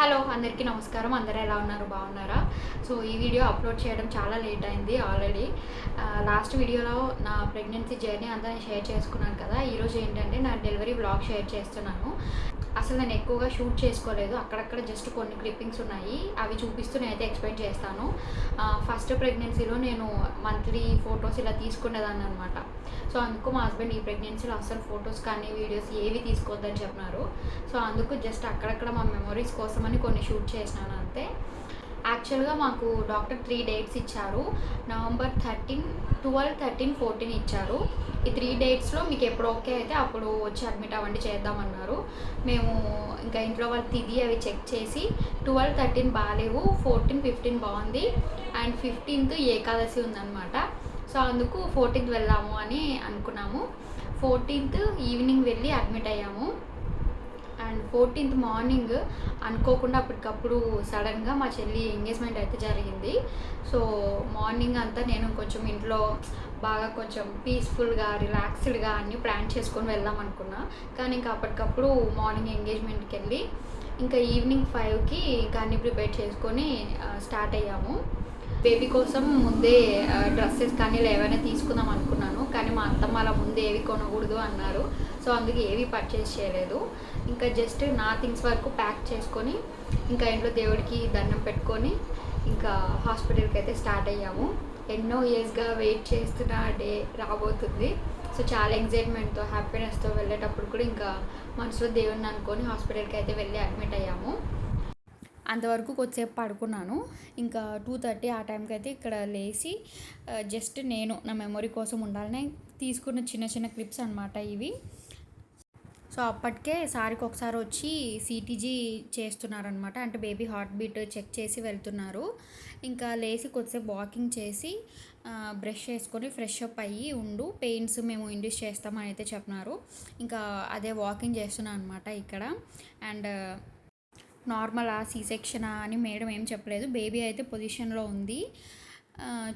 Hello అందరికీ నమస్కారం. అందరూ ఎలా ఉన్నారు? బాగున్నారా? సో ఈ వీడియో అప్లోడ్ చేయడం చాలా లేట్ అయింది ఆల్రెడీ. లాస్ట్ వీడియోలో నా ప్రెగ్నెన్సీ జర్నీ అంతా నేను షేర్ చేసుకున్నాను కదా! ఈరోజు ఏంటంటే నా డెలివరీ వ్లాగ్ షేర్ చేస్తున్నాను. అసలు నేను ఎక్కువగా షూట్ చేసుకోలేదు. అక్కడక్కడ జస్ట్ కొన్ని క్లిప్పింగ్స్ ఉన్నాయి. అవి చూపిస్తూ నేనైతే ఎక్స్‌ప్లెయిన్ చేస్తాను. ఫస్ట్ ప్రెగ్నెన్సీలో నేను మంత్లీ ఫోటోస్ ఇలా తీసుకునేదాన్ని అనమాట. సో అందుకు మా హస్బెండ్ ఈ ప్రెగ్నెన్సీలో అస్సలు ఫోటోస్ కానీ, వీడియోస్ ఏవి తీసుకోవద్దని చెప్పినారు. సో అందుకు జస్ట్ అక్కడక్కడ మా మెమరీస్ కోసమని కొన్ని షూట్ చేసినాను అంతే. యాక్చువల్‌గా మాకు డాక్టర్ 3 డేట్స్ ఇచ్చారు. నవంబర్ 13, 12, 13, 14 ఇచ్చారు. ఈ 3 డేట్స్‌లో మీకు ఎప్పుడు ఓకే అయితే అప్పుడు వచ్చి అడ్మిట్ అవ్వండి చేద్దామన్నారు. మేము ఇంకా ఇంట్లో వాళ్ళ తిథి అవి చెక్ చేసి 12, 13 బాలేవు, 14, 15 బాగుంది అండ్ 15th ఏకాదశి ఉందన్నమాట. సో అందుకు 14th వెళ్దాము అని అనుకున్నాము. 14th ఈవినింగ్ వెళ్ళి అడ్మిట్ అయ్యాము. అండ్ 14th మార్నింగ్ అనుకోకుండా అప్పటికప్పుడు సడన్గా మా చెల్లి ఎంగేజ్మెంట్ అయితే జరిగింది. సో మార్నింగ్ అంతా నేను కొంచెం ఇంట్లో బాగా కొంచెం పీస్ఫుల్గా, రిలాక్స్డ్గా అన్నీ ప్లాన్ చేసుకొని వెళ్దాం అనుకున్నా. కానీ ఇంకా అప్పటికప్పుడు మార్నింగ్ ఎంగేజ్మెంట్కి వెళ్ళి ఇంకా ఈవినింగ్ 5కి ఇంకా అన్నీ ప్రిపేర్ చేసుకొని స్టార్ట్ అయ్యాము. బేబీ కోసం ముందే డ్రెస్సెస్ కానీ ఏవైనా తీసుకుందాం అనుకున్నాను. కానీ మా అత్తమ్మ అలా ముందే ఏవి కొనకూడదు అన్నారు. సో అందుకే ఏవి పర్చేస్ చేయలేదు. ఇంకా జస్ట్ నా థింగ్స్ వరకు ప్యాక్ చేసుకొని ఇంకా ఇంట్లో దేవుడికి దండం పెట్టుకొని ఇంకా హాస్పిటల్కి అయితే స్టార్ట్ అయ్యాము. ఎన్నో ఇయర్స్గా వెయిట్ చేస్తున్న డే రాబోతుంది. సో చాలా ఎగ్జైట్మెంట్తో, హ్యాపీనెస్తో వెళ్ళేటప్పుడు కూడా ఇంకా మనసులో దేవుడిని అనుకొని హాస్పిటల్కి అయితే వెళ్ళి అడ్మిట్ అయ్యాము. అంతవరకు కొద్దిసేపు పడుకున్నాను. ఇంకా 2:30 ఆ టైంకి అయితే ఇక్కడ లేచి జస్ట్ నేను నా మెమొరీ కోసం ఉండాలని తీసుకున్న చిన్న చిన్న క్లిప్స్ అనమాట ఇవి. సో అప్పటికే సార్కి ఒకసారి వచ్చి సిటీజీ చేస్తున్నారనమాట. అంటే బేబీ హార్ట్ బీట్ చెక్ చేసి వెళ్తున్నారు. ఇంకా లేచి కొద్దిసేపు వాకింగ్ చేసి బ్రష్ చేసుకొని ఫ్రెష్ అప్ అయ్యి ఉండు, పెయిన్స్ మేము ఇండ్యూస్ చేస్తామని అయితే చెప్పినారు. ఇంకా అదే వాకింగ్ చేస్తున్నాను అనమాట ఇక్కడ. అండ్ నార్మలా, సి సెక్షనా అని మేడం ఏం చెప్పలేదు. బేబీ అయితే పొజిషన్లో ఉంది,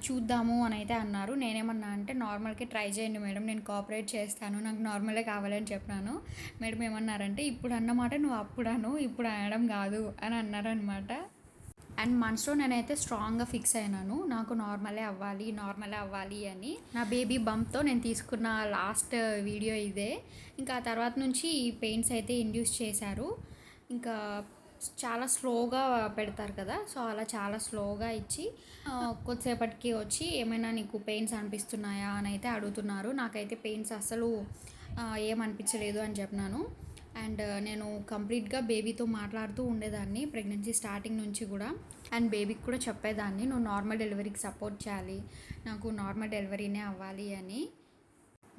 చూద్దాము అని అయితే అన్నారు. నేనేమన్నా అంటే నార్మల్కి ట్రై చేయండి మేడం, నేను కోఆపరేట్ చేస్తాను, నాకు నార్మలే కావాలని చెప్పినాను. మేడం ఏమన్నారంటే ఇప్పుడు అన్నమాట నువ్వు అప్పుడు అను, ఇప్పుడు అనడం కాదు అని అన్నారనమాట. అండ్ మనసులో నేనైతే స్ట్రాంగ్గా ఫిక్స్ అయినాను, నాకు నార్మలే అవ్వాలి అని. నా బేబీ బంప్తో నేను తీసుకున్న లాస్ట్ వీడియో ఇదే. ఇంకా ఆ తర్వాత నుంచి ఈ పెయిన్స్ అయితే ఇండ్యూస్ చేశారు. ఇంకా చాలా స్లోగా పెడతారు కదా, సో అలా చాలా స్లోగా ఇచ్చి కొద్దిసేపటికి వచ్చి ఏమైనా నీకు పెయిన్స్ అనిపిస్తున్నాయా అని అయితే అడుగుతున్నారు. నాకైతే పెయిన్స్ అస్సలు ఏమనిపించలేదు అని చెప్పినాను. అండ్ నేను కంప్లీట్గా బేబీతో మాట్లాడుతూ ఉండేదాన్ని ప్రెగ్నెన్సీ స్టార్టింగ్ నుంచి కూడా. అండ్ బేబీకి కూడా చెప్పేదాన్ని, నువ్వు నార్మల్ డెలివరీకి సపోర్ట్ చేయాలి, నాకు నార్మల్ డెలివరీనే అవ్వాలి అని.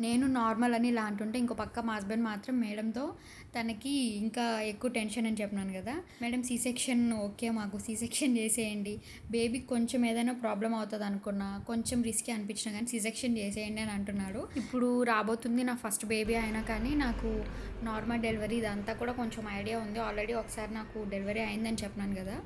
నేను నార్మల్ అని ఇలా అంటుంటే ఇంకో పక్క మా హస్బెండ్ మాత్రం మేడంతో తనకి ఇంకా ఎక్కువ టెన్షన్ అని చెప్పినాను కదా, మేడం సి సెక్షన్ ఓకే, మాకు సి సెక్షన్ చేసేయండి, బేబీకి కొంచెం ఏదైనా ప్రాబ్లం అవుతుంది అనుకున్నా, కొంచెం రిస్కీ అనిపించినా కానీ సి సెక్షన్ చేసేయండి అని అంటున్నాడు. ఇప్పుడు రాబోతుంది నా ఫస్ట్ బేబీ అయినా కానీ నాకు నార్మల్ డెలివరీ ఇదంతా కూడా కొంచెం ఐడియా ఉంది. ఆల్రెడీ ఒకసారి నాకు డెలివరీ అయిందని చెప్పినాను కదా.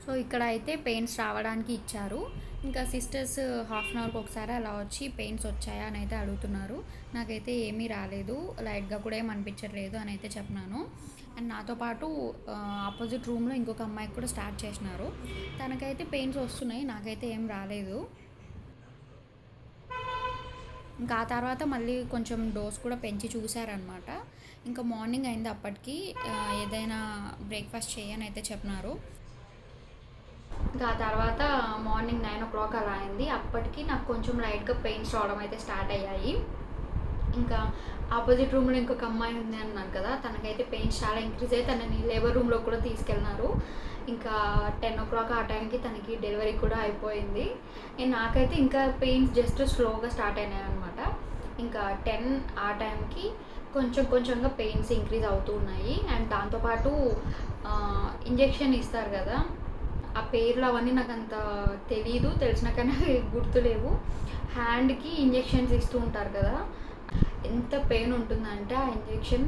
సో ఇక్కడ అయితే పెయిన్స్ రావడానికి ఇచ్చారు. ఇంకా సిస్టర్స్ హాఫ్ అన్ అవర్కి ఒకసారి అలా వచ్చి పెయిన్స్ వచ్చాయా అని అయితే అడుగుతున్నారు. నాకైతే ఏమీ రాలేదు, లైట్గా కూడా ఏం అనిపించట్లేదు అని అయితే చెప్పినాను. అండ్ నాతో పాటు ఆపోజిట్ రూమ్లో ఇంకొక అమ్మాయికి కూడా స్టార్ట్ చేసినారు. తనకైతే పెయిన్స్ వస్తున్నాయి, నాకైతే ఏం రాలేదు. ఇంకా ఆ తర్వాత మళ్ళీ కొంచెం డోస్ కూడా పెంచి చూశారనమాట. ఇంకా మార్నింగ్ అయింది అప్పటికి, ఏదైనా బ్రేక్ఫాస్ట్ చేయని అయితే చెప్పినారు. ఇంకా ఆ తర్వాత మార్నింగ్ 9 o'clock అలా అయింది. అప్పటికి నాకు కొంచెం లైట్గా పెయిన్స్ రావడం అయితే స్టార్ట్ అయ్యాయి. ఇంకా ఆపోజిట్ రూమ్లో ఇంకొక అమ్మాయి ఉంది అన్నారు కదా, తనకైతే పెయిన్స్ చాలా ఇంక్రీజ్ అయ్యి తనని లేబర్ రూమ్లో కూడా తీసుకెళ్ళినారు. ఇంకా 10 o'clock ఆ టైంకి తనకి డెలివరీ కూడా అయిపోయింది. నాకైతే ఇంకా పెయిన్స్ జస్ట్ స్లోగా స్టార్ట్ అయినాయి అనమాట. ఇంకా 10 ఆ టైంకి కొంచెంగా పెయిన్స్ ఇంక్రీజ్ అవుతూ ఉన్నాయి. అండ్ దాంతోపాటు ఇంజెక్షన్ ఇస్తారు కదా, ఆ పేర్లు అవన్నీ నాకు అంత తెలీదు, తెలిసినా కానీ గుర్తులేవు. హ్యాండ్కి ఇంజెక్షన్స్ ఇస్తూ ఉంటారు కదా, ఎంత పెయిన్ ఉంటుందంటే ఆ ఇంజెక్షన్.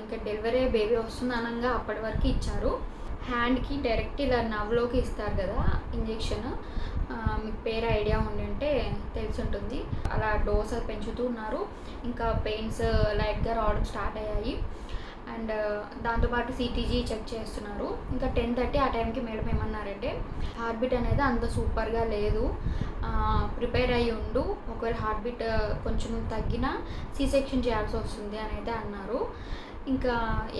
ఇంకా డెలివరీ బేబీ వస్తుంది అనగా అప్పటి వరకు ఇచ్చారు. హ్యాండ్కి డైరెక్ట్ ఇలా నవ్వులోకి ఇస్తారు కదా ఇంజెక్షన్, మీకు పేరు ఐడియా ఉండి తెలిసి ఉంటుంది. అలా డోస్ పెంచుతూ ఉన్నారు. ఇంకా పెయిన్స్ లైట్గా రావడం స్టార్ట్ అయ్యాయి. అండ్ దాంతోపాటు సిటీజీ చెక్ చేస్తున్నారు. ఇంకా 10:30 ఆ టైంకి మేడం ఏమన్నారంటే, హార్ట్ బీట్ అనేది అంత సూపర్గా లేదు, ప్రిపేర్ అయ్యి ఉండు, ఒకవేళ హార్ట్ బీట్ కొంచెం తగ్గినా సి సెక్షన్ చేయాల్సి వస్తుంది అని అయితే అన్నారు. ఇంకా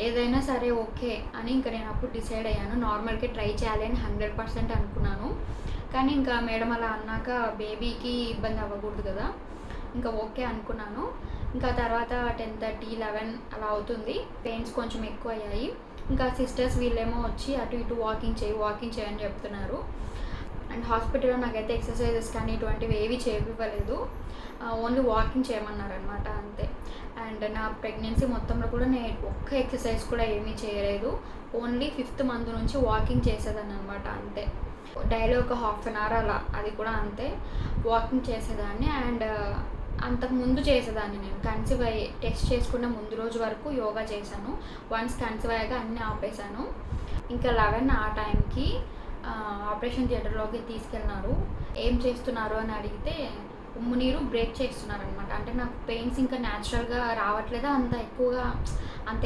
ఏదైనా సరే ఓకే అని ఇంకా నేను అప్పుడు డిసైడ్ అయ్యాను. నార్మల్గా ట్రై చేయాలి అని 100% అనుకున్నాను. కానీ ఇంకా మేడం అలా అన్నాక బేబీకి ఇబ్బంది అవ్వకూడదు కదా, ఇంకా ఓకే అనుకున్నాను. ఇంకా తర్వాత 10:30, 11 అలా అవుతుంది. పెయిన్స్ కొంచెం ఎక్కువ అయ్యాయి. ఇంకా సిస్టర్స్ వీళ్ళేమో వచ్చి అటు ఇటు వాకింగ్ చేయని చెప్తున్నారు. అండ్ హాస్పిటల్లో నాకైతే ఎక్సర్సైజెస్ కానీ ఇటువంటివి ఏవి చేపివ్వలేదు, ఓన్లీ వాకింగ్ చేయమన్నారనమాట అంతే. అండ్ నా ప్రెగ్నెన్సీ మొత్తంలో కూడా నేను ఒక్క ఎక్సర్సైజ్ కూడా ఏమీ చేయలేదు. ఓన్లీ 5th మంత్ నుంచి వాకింగ్ చేసేదాన్ని అనమాట అంతే. డైలీ ఒక 1/2 అవర్ అలా, అది కూడా అంతే, వాకింగ్ చేసేదాన్ని. అండ్ అంతకుముందు చేసేదాన్ని నేను కన్సీవ్ అయ్యి టెస్ట్ చేసుకున్న ముందు రోజు వరకు యోగా చేశాను. వన్స్ కన్సీవ్ అయ్యాక అన్నీ ఆపేశాను. ఇంకా 11 ఆ టైంకి ఆపరేషన్ థియేటర్లోకి తీసుకెళ్ళినారు. ఏం చేస్తున్నారు అని అడిగితే ఉమ్ము నీరు బ్రేక్ చేస్తున్నారనమాట. అంటే నాకు పెయిన్స్ ఇంకా న్యాచురల్గా రావట్లేదు, అంత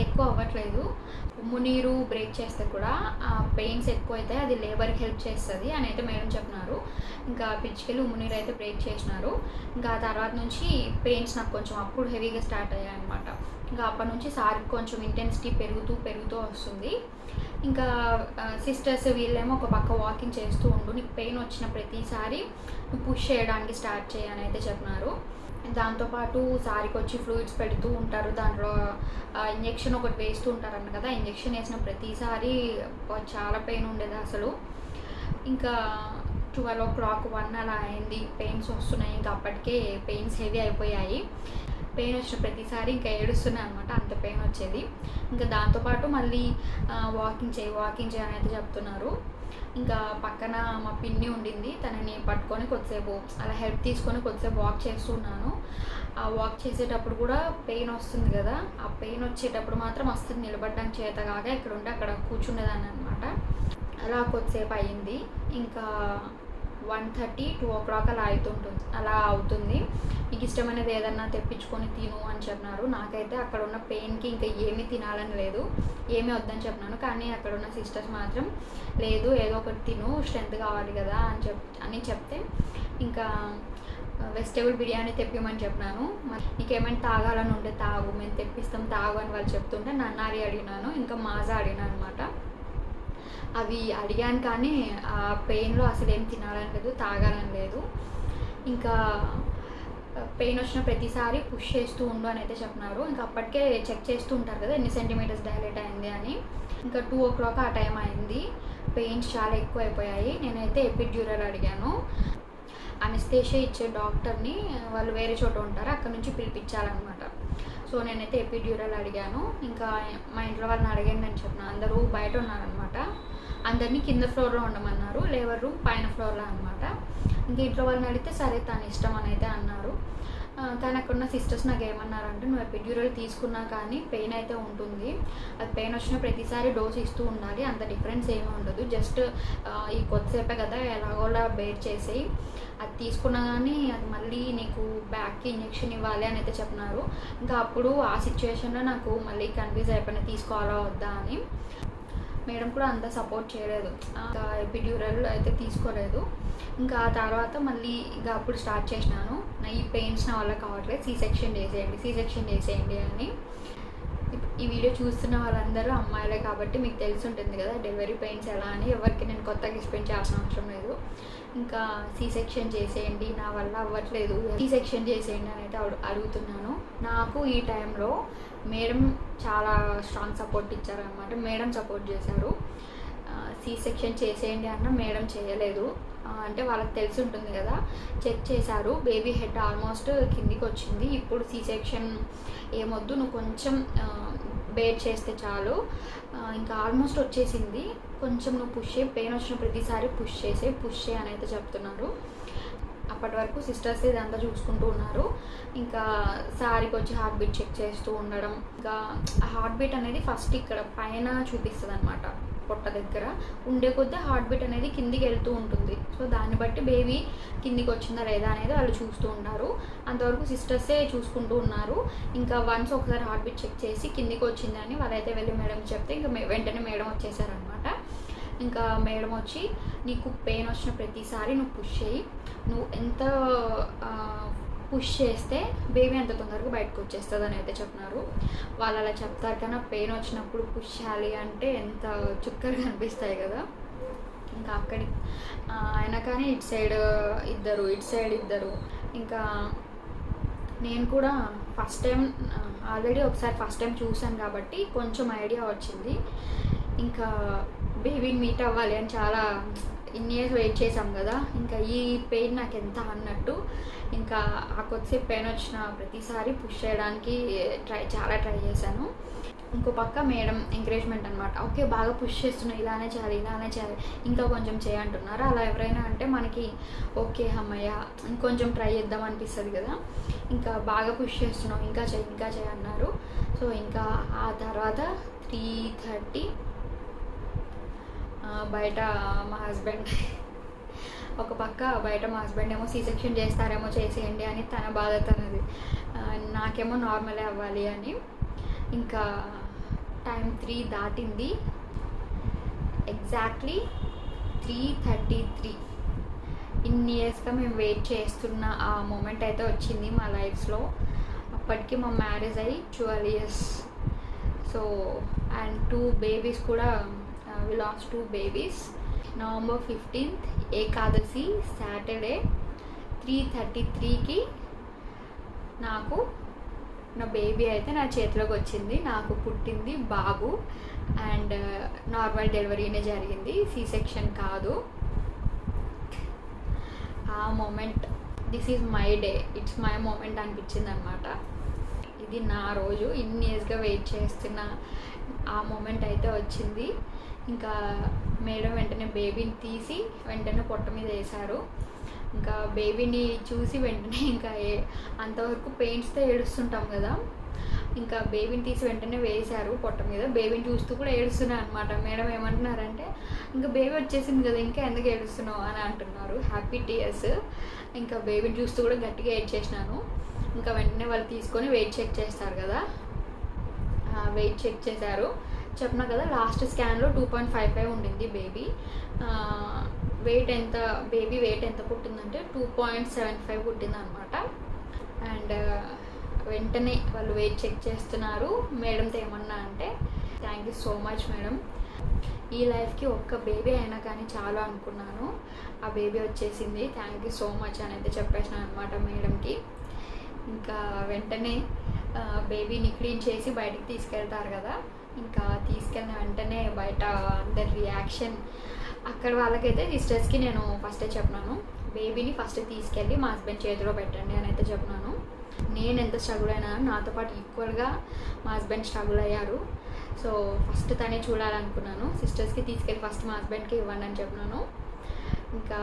ఎక్కువ అవ్వట్లేదు. ఉమ్ము నీరు బ్రేక్ చేస్తే కూడా పెయిన్స్ ఎక్కువ అయితే అది లేబర్కి హెల్ప్ చేస్తుంది అని అయితే మేడం చెప్పినారు. ఇంకా పిచ్చికెళ్ళి ఉమ్ము నీరు అయితే బ్రేక్ చేసినారు. ఇంకా ఆ తర్వాత నుంచి పెయిన్స్ నాకు కొంచెం అప్పుడు హెవీగా స్టార్ట్ అయ్యాయి అనమాట. ఇంకా అప్పటి నుంచి సార్కి కొంచెం ఇంటెన్సిటీ పెరుగుతూ వస్తుంది. ఇంకా సిస్టర్స్ వీళ్ళేమో ఒక పక్క వాకింగ్ చేస్తూ ఉండు, నీకు పెయిన్ వచ్చిన ప్రతిసారి నువ్వు పుష్ చేయడానికి స్టార్ట్ చేయని అయితే చెప్పినారు. దాంతోపాటు సారికి వచ్చి ఫ్లూయిడ్స్ పెడుతూ ఉంటారు, దాంట్లో ఇంజెక్షన్ ఒకటి వేస్తూ ఉంటారన్న కదా. ఇంజెక్షన్ వేసిన ప్రతిసారి చాలా పెయిన్ ఉండేది అసలు. ఇంకా 12 o'clock 1 అలా అయింది, పెయిన్స్ వస్తున్నాయి. ఇంకా అప్పటికే పెయిన్స్ హెవీ అయిపోయాయి. పెయిన్ వచ్చిన ప్రతిసారి ఇంకా ఏడుస్తున్నాయి అనమాట, అంత పెయిన్ వచ్చేది. ఇంకా దాంతోపాటు మళ్ళీ వాకింగ్ చేయి అని అయితే చెప్తున్నారు. ఇంకా పక్కన మా పిన్ని ఉండింది, తనని పట్టుకొని కొద్దిసేపు అలా హెల్ప్ తీసుకొని కొద్దిసేపు వాక్ చేస్తున్నాను. ఆ వాక్ చేసేటప్పుడు కూడా పెయిన్ వస్తుంది కదా, ఆ పెయిన్ వచ్చేటప్పుడు మాత్రం అస్సలు నిలబడడానికి చేత కాక ఇక్కడ ఉంటే అక్కడ కూర్చునేదాన్ని అనమాట. అలా కొద్దిసేపు అయ్యింది. ఇంకా 1:30, 2 o'clock అలా అవుతుంది. నీకు ఇష్టమైనది ఏదన్నా తెప్పించుకొని తిను అని చెప్పినారు. నాకైతే అక్కడ ఉన్న పెయిన్కి ఇంకా ఏమీ తినాలని లేదు, ఏమీ వద్దని చెప్పినాను. కానీ అక్కడ ఉన్న సిస్టర్స్ మాత్రం లేదు, ఏదో ఒకటి తిను, స్ట్రెంత్ కావాలి కదా అని చెప్తే ఇంకా వెజిటేబుల్ బిర్యానీ తెప్పిమని చెప్పినాను. నీకేమైనా తాగాలని ఉంటే తాగు, మేము తెప్పిస్తాం తాగు అని వాళ్ళు చెప్తుంటే నన్నారి అడిగినాను, ఇంకా మాజా అడిగినాను అనమాట. అవి అడిగాను కానీ ఆ పెయిన్లో అసలు ఏం తినాలని లేదు, తాగాలని లేదు. ఇంకా పెయిన్ వచ్చిన ప్రతిసారి పుష్ చేస్తూ ఉండు అని అయితే చెప్పినారు. ఇంకా అప్పటికే చెక్ చేస్తూ ఉంటారు కదా ఎన్ని సెంటీమీటర్స్ డైలేట్ అయింది అని. ఇంకా 2 o'clock ఆ టైం అయింది, పెయిన్స్ చాలా ఎక్కువ అయిపోయాయి. నేనైతే ఎపిడ్యూరల్ అడిగాను. అనస్థేషియా ఇచ్చే డాక్టర్ని వాళ్ళు వేరే చోట ఉంటారు, అక్కడ నుంచి పిలిపించాలన్నమాట. సో నేనైతే ఎపిడ్యూరల్ అడిగాను. ఇంకా మా ఇంట్లో వాళ్ళని అడగండి అని చెప్పిన, అందరూ బయట ఉన్నారనమాట. అందరినీ కింద ఫ్లోర్లో ఉండమన్నారు, లేవర్ రూమ్ పైన ఫ్లోర్లో అనమాట. ఇంకా ఇంట్లో వాళ్ళని అడిగితే సరే తన ఇష్టం అని అయితే అన్నారు. కానీ అక్కడ ఉన్న సిస్టర్స్ నాకు ఏమన్నారంటే, నువ్వు ఎపిడ్యూరల్ తీసుకున్నా కానీ పెయిన్ అయితే ఉంటుంది, అది పెయిన్ వచ్చిన ప్రతిసారి డోస్ ఇస్తూ ఉండాలి, అంత డిఫరెన్స్ ఏమీ ఉండదు, జస్ట్ ఈ కొద్దిసేపే కదా ఎలాగోలా బేర్ చేసేయి, అది తీసుకున్నా కానీ అది మళ్ళీ నీకు బ్యాక్కి ఇంజెక్షన్ ఇవ్వాలి అని అయితే చెప్పినారు. ఇంకా అప్పుడు ఆ సిచ్యువేషన్లో నాకు మళ్ళీ కన్ఫ్యూజ్ అయిపోయినా తీసుకోవాలా వద్దా అని. మేడం కూడా అంత సపోర్ట్ చేయలేదు, ఇంకా ఎపిడ్యూరల్ అయితే తీసుకోలేదు. ఇంకా ఆ తర్వాత మళ్ళీ ఇంకా అప్పుడు స్టార్ట్ చేసినాను, ఈ పెయిన్స్ నా వల్ల కావట్లేదు, సి సెక్షన్ చేసేయండి అని. ఈ వీడియో చూస్తున్న వాళ్ళందరూ అమ్మాయిలే కాబట్టి మీకు తెలిసి ఉంటుంది కదా డెలివరీ పెయిన్స్ ఎలా అని, ఎవరికి నేను కొత్తగా ఎక్స్ప్లెయిన్ చేయాల్సిన అవసరం లేదు. ఇంకా సి సెక్షన్ చేసేయండి, నా వల్ల అవ్వట్లేదు, సి సెక్షన్ చేసేయండి అని అయితే అడుగుతున్నాను. నాకు ఈ టైంలో మేడం చాలా స్ట్రాంగ్ సపోర్ట్ ఇచ్చారనమాట. మేడం సపోర్ట్ చేశారు. సి సెక్షన్ చేసేయండి అన్న మేడం చేయలేదు, అంటే వాళ్ళకి తెలిసి ఉంటుంది కదా. చెక్ చేశారు, బేబీ హెడ్ ఆల్మోస్ట్ కిందికి వచ్చింది, ఇప్పుడు సి సెక్షన్ ఏమొద్దు, నువ్వు కొంచెం బేర్ చేస్తే చాలు, ఇంకా ఆల్మోస్ట్ వచ్చేసింది, కొంచెం నువ్వు పుష్ చేయి, పెయిన్ వచ్చిన ప్రతిసారి పుష్ చేయి అని అయితే చెప్తున్నారు. అప్పటి వరకు సిస్టర్స్ ఇదంతా చూసుకుంటూ ఉన్నారు. ఇంకా సారికి వచ్చి హార్ట్ బీట్ చెక్ చేస్తూ ఉండడం. ఇంకా హార్ట్ బీట్ అనేది ఫస్ట్ ఇక్కడ పైన చూపిస్తుంది అనమాట, పొట్ట దగ్గర ఉండే కొద్దీ హార్ట్ బీట్ అనేది కిందికి వెళ్తూ ఉంటుంది. సో దాన్ని బట్టి బేబీ కిందికి వచ్చిందా లేదా అనేది వాళ్ళు చూస్తూ ఉంటారు. అంతవరకు సిస్టర్సే చూసుకుంటూ ఉన్నారు. ఇంకా వన్స్ ఒకసారి హార్ట్ బీట్ చెక్ చేసి కిందికి వచ్చిందని వాళ్ళైతే వెళ్ళి మేడం చెప్తే ఇంకా వెంటనే మేడం వచ్చేసారనమాట. ఇంకా మేడం వచ్చి నీకు పెయిన్ వచ్చిన ప్రతిసారి నువ్వు పుష్ చేయి, నువ్వు ఎంత పుష్ చేస్తే బేబీ అంత తొందరగా బయటకు వచ్చేస్తుంది అని అయితే చెప్పినారు. వాళ్ళు అలా చెప్తారు కానీ పెయిన్ వచ్చినప్పుడు పుష్ చేయాలి అంటే ఎంత చుక్కలు కనిపిస్తాయి కదా. ఇంకా అక్కడి అయినా కానీ ఇటు సైడ్ ఇద్దరు. ఇంకా నేను కూడా ఫస్ట్ టైం ఆల్రెడీ ఒకసారి ఫస్ట్ టైం చూసాను కాబట్టి కొంచెం ఐడియా వచ్చింది. ఇంకా బేబీని మీట్ అవ్వాలి అని చాలా ఇన్ని ఇయర్స్ వెయిట్ చేసాం కదా. ఇంకా ఈ పెయిన్ నాకు ఎంత అన్నట్టు ఇంకా ఆ కొద్దిసేపు పెయిన్ వచ్చిన ప్రతిసారి పుష్ చేయడానికి చాలా ట్రై చేశాను. ఇంకో పక్క మేడం ఎంకరేజ్మెంట్ అనమాట. ఓకే బాగా పుష్ చేస్తున్నావు, ఇలానే చేయాలి ఇంకా కొంచెం చేయంటున్నారు. అలా ఎవరైనా అంటే మనకి ఓకే అమ్మయ్య ఇంకొంచెం ట్రై చేద్దాం అనిపిస్తుంది కదా. ఇంకా బాగా పుష్ చేస్తున్నావు, ఇంకా చేయి అన్నారు. సో ఇంకా ఆ తర్వాత 3:30 బయట మా హస్బెండ్ ఒక పక్క బయట మా హస్బెండ్ ఏమో సీ సెక్షన్ చేస్తారేమో చేసేయండి అని తన బాధ తనది, నాకేమో నార్మలే అవ్వాలి అని. ఇంకా టైం 3 దాటింది. ఎగ్జాక్ట్లీ 3:33 ఇన్ని ఇయర్స్గా మేము వెయిట్ చేస్తున్న ఆ మూమెంట్ అయితే వచ్చింది మా లైఫ్లో. అప్పటికి మా మ్యారేజ్ అయ్యి 12 years. సో అండ్ 2 babies కూడా we lost 2 babies. November 15th Ekadashi Saturday 3:33కి నాకు నా బేబీ అయితే నా చేతిలోకి వచ్చింది. నాకు పుట్టింది బాబు అండ్ నార్మల్ డెలివరీనే జరిగింది, సి సెక్షన్ కాదు. ఆ moment this is my day, it's my moment అనిపించింది అనమాట. ఇది నా రోజు, ఇన్ని ఇయర్స్గా వెయిట్ చేస్తున్న ఆ మూమెంట్ అయితే వచ్చింది. ఇంకా మేడం వెంటనే బేబీని తీసి వెంటనే పొట్ట మీద వేశారు. ఇంకా బేబీని చూసి వెంటనే ఇంకా అంతవరకు పెయిన్స్తో ఏడుస్తుంటాం కదా, ఇంకా బేబీని తీసి వెంటనే వేశారు పొట్ట మీద. బేబీని చూస్తూ కూడా ఏడుస్తున్నాను అనమాట. మేడం ఏమంటున్నారంటే ఇంకా బేబీ వచ్చేసింది కదా ఇంకా ఎందుకు ఏడుస్తున్నావు అని అంటున్నారు. Happy tears. ఇంకా బేబీని చూస్తూ కూడా గట్టిగా ఏడ్చేసినాను. ఇంకా వెంటనే వాళ్ళు తీసుకొని వెయిట్ చెక్ చేస్తారు కదా, వెయిట్ చెక్ చేశారు. చెప్పినా కదా లాస్ట్ స్కాన్లో 2.55 ఉండింది బేబీ వెయిట్ ఎంత పుట్టిందంటే 2.75 పుట్టింది అనమాట. అండ్ వెంటనే వాళ్ళు వెయిట్ చెక్ చేస్తున్నారు. మేడంతో ఏమన్నా అంటే thank you so much madam, ఈ లైఫ్కి ఒక్క బేబీ అయినా కానీ చాలా అనుకున్నాను, ఆ బేబీ వచ్చేసింది, థ్యాంక్ యూ సో మచ్ అని అయితే చెప్పేసినాను అనమాట మేడంకి. ఇంకా వెంటనే బేబీని క్లీన్ చేసి బయటికి తీసుకెళ్తారు కదా. ఇంకా తీసుకెళ్ళిన వెంటనే బయట అందరి రియాక్షన్. అక్కడ వాళ్ళకైతే సిస్టర్స్కి నేను ఫస్టే చెప్పినాను, బేబీని ఫస్ట్ తీసుకెళ్ళి మా హస్బెండ్ చేతిలో పెట్టండి అని అయితే చెప్పినాను. నేను ఎంత స్ట్రగుల్ అయినా నాతో పాటు ఈక్వల్గా మా హస్బెండ్ స్ట్రగుల్ అయ్యారు. సో ఫస్ట్ తనే చూడాలనుకున్నాను. సిస్టర్స్కి తీసుకెళ్ళి ఫస్ట్ మా హస్బెండ్కి ఇవ్వండి అని చెప్పినాను. ఇంకా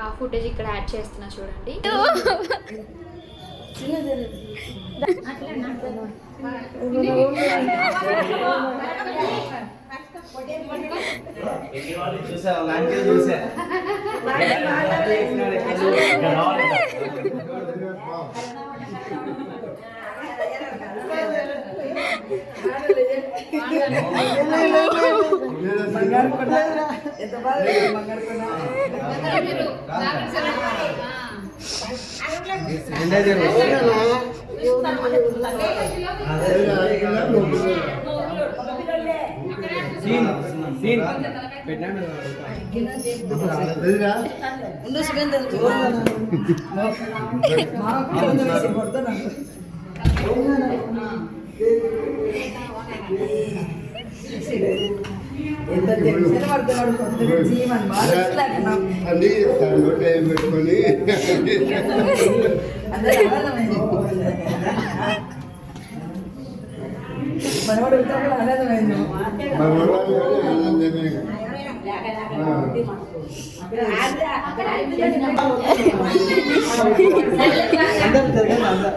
ఆ ఫుటేజ్ ఇక్కడ యాడ్ చేస్తున్నా చూడండి.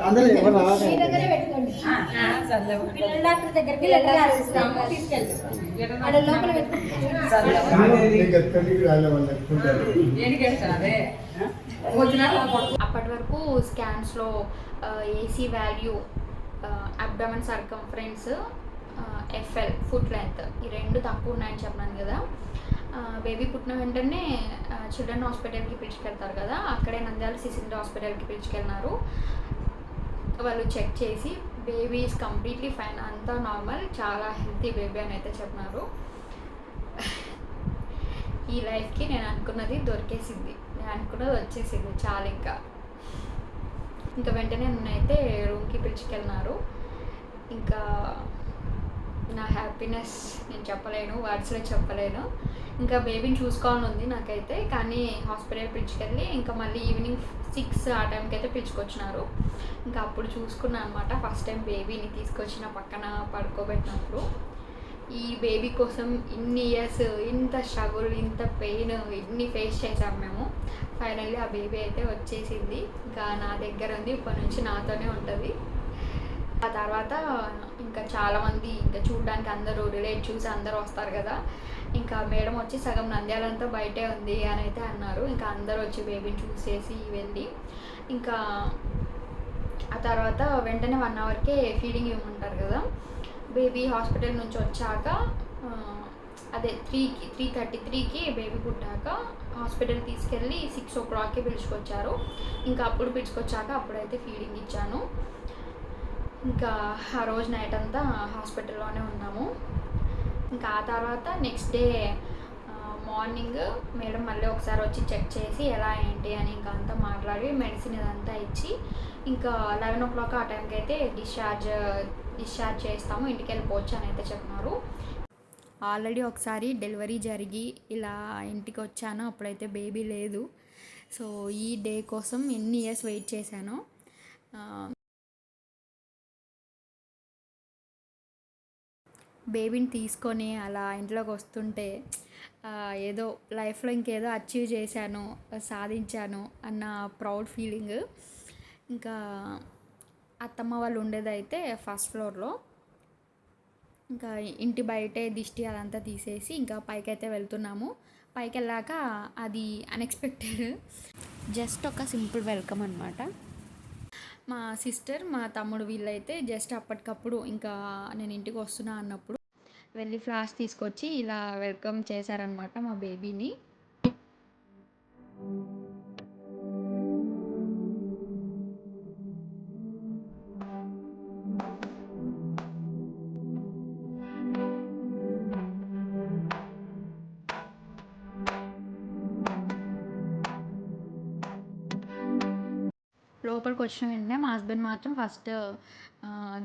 అందరూ పిల్లల డాక్టర్ దగ్గరికి అక్కడ లోపల అప్పటి వరకు స్కాన్స్లో AC value, abdomen circumference, FL foot length ఈ రెండు తక్కువ ఉన్నాయని చెప్పాను కదా. బేబీ పుట్టిన వెంటనే చిల్డ్రన్ హాస్పిటల్కి పిలుచుకెళ్తారు కదా, అక్కడే నంద్యాల సిసింద్ర హాస్పిటల్కి పిలుచుకెళ్ళినారు. వాళ్ళు చెక్ చేసి బేబీ ఈజ్ కంప్లీట్లీ ఫైన్, అంతా నార్మల్, చాలా హెల్తీ బేబీ అని అయితే చెప్పినారు. ఈ లైఫ్కి నేను అనుకున్నది దొరికేసింది, నేను అనుకున్నది వచ్చేసింది, చాలా ఇంకా వెంటనే నన్నైతే రూమ్కి పిలుచుకెళ్ళినారు. ఇంకా నా హ్యాపీనెస్ నేను చెప్పలేను, వర్డ్స్లో చెప్పలేను. ఇంకా బేబీని చూసుకోవాలని ఉంది నాకైతే, కానీ హాస్పిటల్ పిలుచుకెళ్ళి ఇంకా మళ్ళీ ఈవినింగ్ 6 ఆ టైంకి అయితే పిలుచుకొచ్చినారు. ఇంకా అప్పుడు చూసుకున్నాను అనమాట ఫస్ట్ టైం బేబీని తీసుకొచ్చిన పక్కన పడుకోబెట్టినప్పుడు. ఈ బేబీ కోసం ఇన్ని ఇయర్స్ ఇంత స్ట్రగుల్, ఇంత పెయిన్, ఇన్ని ఫేస్ చేసాం మేము. ఫైనల్లీ ఆ బేబీ అయితే వచ్చేసింది, ఇంకా నా దగ్గర ఉంది, ఇప్పటి నుంచి నాతోనే ఉంటుంది. ఆ తర్వాత ఇంకా చాలామంది ఇంకా చూడడానికి అందరూ రిలేటివ్స్ అందరూ వస్తారు కదా, ఇంకా మేడం వచ్చి సగం నంద్యాలంతా బయటే ఉంది అని అయితే అన్నారు. ఇంకా అందరూ వచ్చి బేబీని చూసేసి వెళ్ళి ఇంకా ఆ తర్వాత వెంటనే 1 అవర్కే ఫీడింగ్ ఇవ్వమంటారు కదా. బేబీ హాస్పిటల్ నుంచి వచ్చాక అదే 3:33కి బేబీ పుట్టాక హాస్పిటల్ తీసుకెళ్ళి 6 o'clockకి పిలుచుకొచ్చారు. ఇంకా అప్పుడు పిలుచుకొచ్చాక అప్పుడైతే ఫీడింగ్ ఇచ్చాను. ఇంకా ఆ రోజు నైట్ అంతా హాస్పిటల్లోనే ఉన్నాము. ఇంకా ఆ తర్వాత నెక్స్ట్ డే మార్నింగ్ మేడం మళ్ళీ ఒకసారి వచ్చి చెక్ చేసి ఎలా ఏంటి అని ఇంకా అంతా మాట్లాడి మెడిసిన్ ఇదంతా ఇచ్చి ఇంకా 11 o'clock ఆ టైంకి అయితే డిశ్చార్జ్ చేస్తాము, ఇంటికి వెళ్ళిపోవచ్చు అని అయితే చెప్పినారు. ఆల్రెడీ ఒకసారి డెలివరీ జరిగి ఇలా ఇంటికి వచ్చాను, అప్పుడైతే బేబీ లేదు. సో ఈ డే కోసం ఎన్ని ఇయర్స్ వెయిట్ చేశానో. బేబీని తీసుకొని అలా ఇంట్లోకి వస్తుంటే ఏదో లైఫ్లో ఇంకేదో అచీవ్ చేశాను, సాధించాను అన్న ప్రౌడ్ ఫీలింగ్. ఇంకా అత్తమ్మ వాళ్ళు ఉండేది అయితే ఫస్ట్ ఫ్లోర్లో. ఇంకా ఇంటి బయటే దిష్టి అదంతా తీసేసి ఇంకా పైకి అయితే వెళ్తున్నాము. పైకి వెళ్ళాక అది అన్ఎక్స్పెక్టెడ్, జస్ట్ ఒక సింపుల్ వెల్కమ్ అనమాట. మా సిస్టర్, మా తమ్ముడు వీళ్ళైతే జస్ట్ అప్పటికప్పుడు ఇంకా నేను ఇంటికి వస్తున్నా అన్నప్పుడు వెళ్ళి ఫ్లాస్ తీసుకొచ్చి ఇలా వెల్కమ్ చేశారనమాట మా బేబీని. లోపలికి వచ్చిన వెంటనే మా హస్బెండ్ మాత్రం ఫస్ట్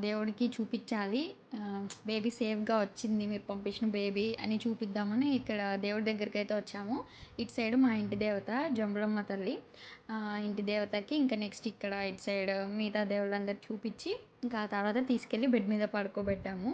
దేవుడికి చూపించాలి, బేబీ సేఫ్గా వచ్చింది, మీరు పంపించిన బేబీ అని చూపిద్దామని ఇక్కడ దేవుడి దగ్గరికి అయితే వచ్చాము. ఇటు సైడ్ మా ఇంటి దేవత జంబులమ్మ తల్లి ఇంటి దేవతకి, ఇంకా నెక్స్ట్ ఇక్కడ ఇటు సైడ్ మిగతా దేవుళ్ళందరూ చూపించి ఇంకా ఆ తర్వాత తీసుకెళ్ళి బెడ్ మీద పడుకోబెట్టాము.